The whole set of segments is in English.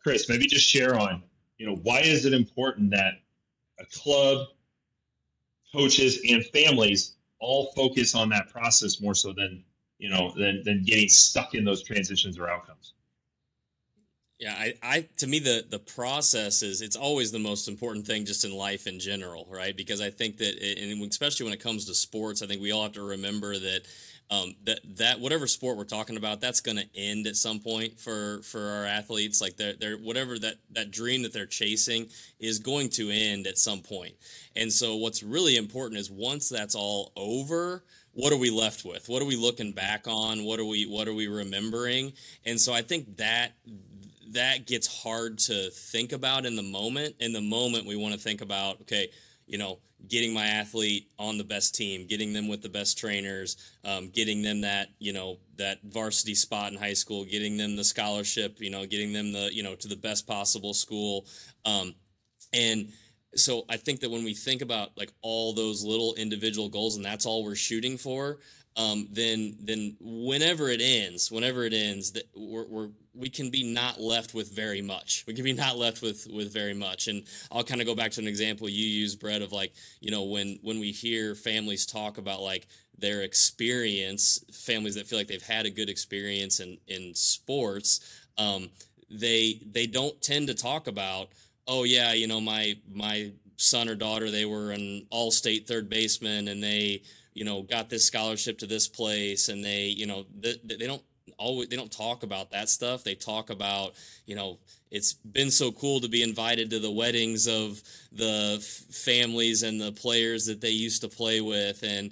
Chris, maybe just share on, why is it important that a club, coaches, and families all focus on that process more so than, than getting stuck in those transitions or outcomes? Yeah, I to me the process is it's always the most important thing just in life in general, right? Because I think that, and especially when it comes to sports, I think we all have to remember that that whatever sport we're talking about, that's going to end at some point for our athletes. Like they're whatever that dream that they're chasing is going to end at some point. And so what's really important is once that's all over, what are we left with? What are we looking back on? What are we remembering? And so I think that gets hard to think about in the moment. In the moment, we want to think about, okay, getting my athlete on the best team, getting them with the best trainers, getting them that varsity spot in high school, getting them the scholarship, getting them to the best possible school. And so I think that when we think about like all those little individual goals and that's all we're shooting for, then whenever it ends, that we can be not left with very much. We can be not left with very much. And I'll kind of go back to an example you use, Brett, of like, when we hear families talk about like their experience, families that feel like they've had a good experience in sports, they don't tend to talk about, oh yeah, my son or daughter, they were an all-state third baseman and they got this scholarship to this place, and they don't talk about that stuff. They talk about, it's been so cool to be invited to the weddings of the families and the players that they used to play with, and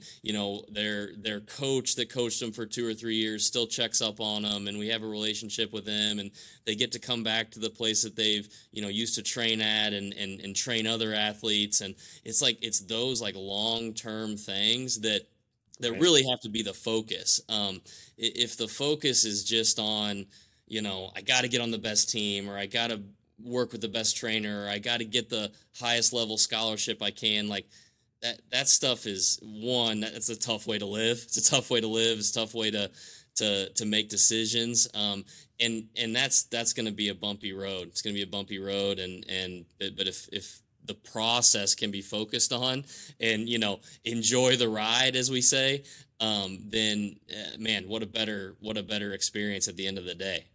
their coach that coached them for 2 or 3 years still checks up on them, and we have a relationship with them, and they get to come back to the place that they've used to train at and train other athletes, and it's those like long-term things that Right. really have to be the focus. If the focus is just on, I got to get on the best team, or I got to work with the best trainer, or I got to get the highest level scholarship I can, like that stuff is that's a tough way to live. It's a tough way to live. It's a tough way to make decisions. And that's going to be a bumpy road. It's going to be a bumpy road. But if the process can be focused on and enjoy the ride, as we say, then man, what a better experience at the end of the day.